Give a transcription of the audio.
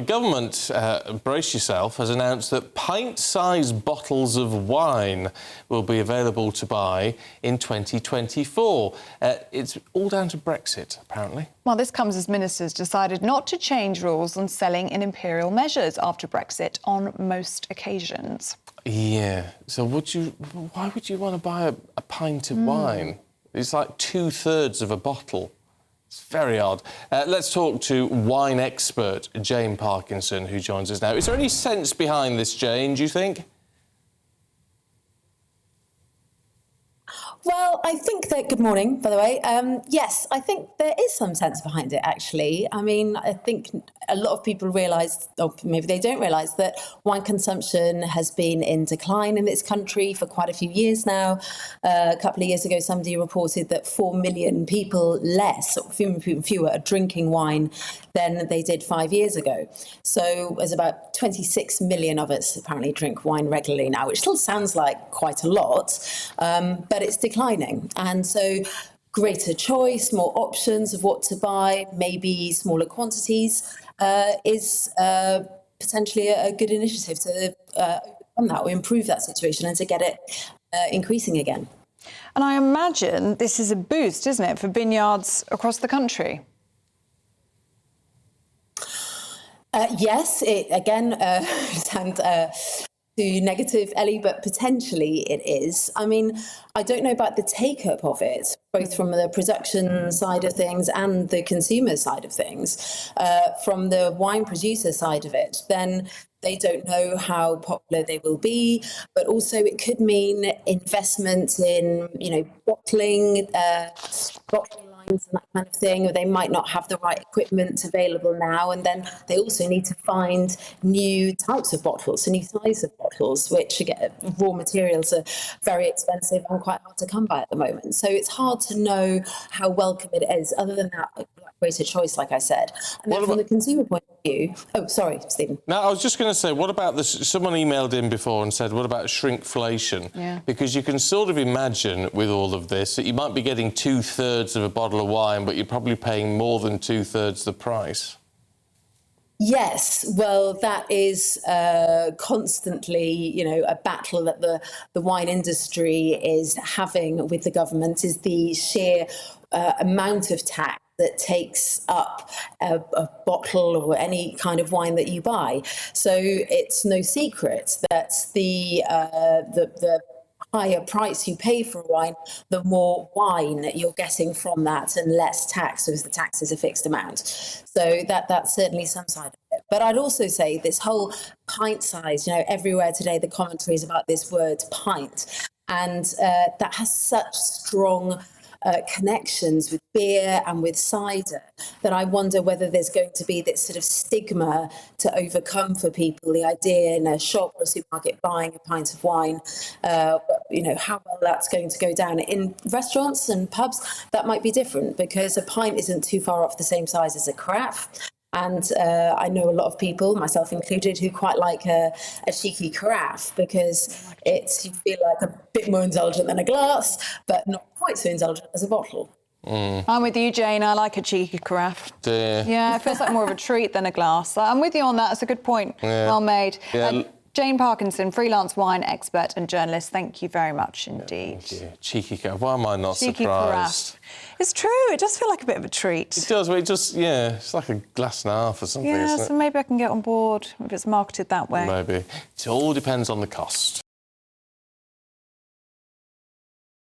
government, brace yourself, has announced that pint-sized bottles of wine will be available to buy in 2024. It's all down to Brexit, apparently. Well, this comes as ministers decided not to change rules on selling in imperial measures after Brexit on most occasions. Yeah, so why would you want to buy a pint of wine? It's like 2/3 of a bottle. It's very odd. Let's talk to wine expert Jane Parkinson, who joins us now. Is there any sense behind this, Jane, do you think? Well, I think that... Good morning, by the way. Yes, I think there is some sense behind it, actually. I mean, I think a lot of people realise, or maybe they don't realise, that wine consumption has been in decline in this country for quite a few years now. A couple of years ago, somebody reported that 4 million people less, or fewer, are drinking wine than they did 5 years ago. So there's about 26 million of us apparently drink wine regularly now, which still sounds like quite a lot, but it's declining. And so greater choice, more options of what to buy, maybe smaller quantities, is potentially a good initiative to overcome that or improve that situation and to get it increasing again. And I imagine this is a boost, isn't it, for vineyards across the country? Yes, it again sounds too negative, Ellie, but potentially it is. I mean, I don't know about the take-up of it, both from the production side of things and the consumer side of things. From the wine producer side of it, then they don't know how popular they will be, but also it could mean investment in, bottling lines and that kind of thing, or they might not have the right equipment available now, and then they also need to find new types of bottles, so new sizes of bottles, which again, raw materials are very expensive and quite hard to come by at the moment. So it's hard to know how welcome it is, other than that greater choice, like I said. And then from the consumer point of view... Oh, sorry, Stephen. No, I was just going to say, what about this? Someone emailed in before and said, what about shrinkflation? Yeah. Because you can sort of imagine with all of this that you might be getting 2/3 of a bottle of wine, but you're probably paying more than 2/3 the price. Yes, well, that is constantly, a battle that the wine industry is having with the government, is the sheer amount of tax that takes up a bottle or any kind of wine that you buy. So it's no secret that the higher price you pay for wine, the more wine you're getting from that and less tax, because the tax is a fixed amount. So that's certainly some side of it. But I'd also say this whole pint size, everywhere today the commentary is about this word pint, and that has such strong connections with beer and with cider that I wonder whether there's going to be this sort of stigma to overcome for people, the idea in a shop or a supermarket buying a pint of wine, how well that's going to go down. In restaurants and pubs, that might be different, because a pint isn't too far off the same size as a carafe. And I know a lot of people, myself included, who quite like a cheeky carafe, because you feel like a bit more indulgent than a glass, but not quite so indulgent as a bottle. I'm with you, Jane. I like a cheeky carafe. Dear. Yeah, it feels like more of a treat than a glass. I'm with you on that. It's a good point. Yeah. Well made. Yeah. Jane Parkinson, freelance wine expert and journalist, thank you very much indeed. Thank you. Cheeky carafe. Why am I not Cheeky surprised? carafe. It's true. It does feel like a bit of a treat. It does, but it's like a glass and a half or something, Yeah, isn't it? so maybe I can get on board if it's marketed that way. Maybe. It all depends on the cost.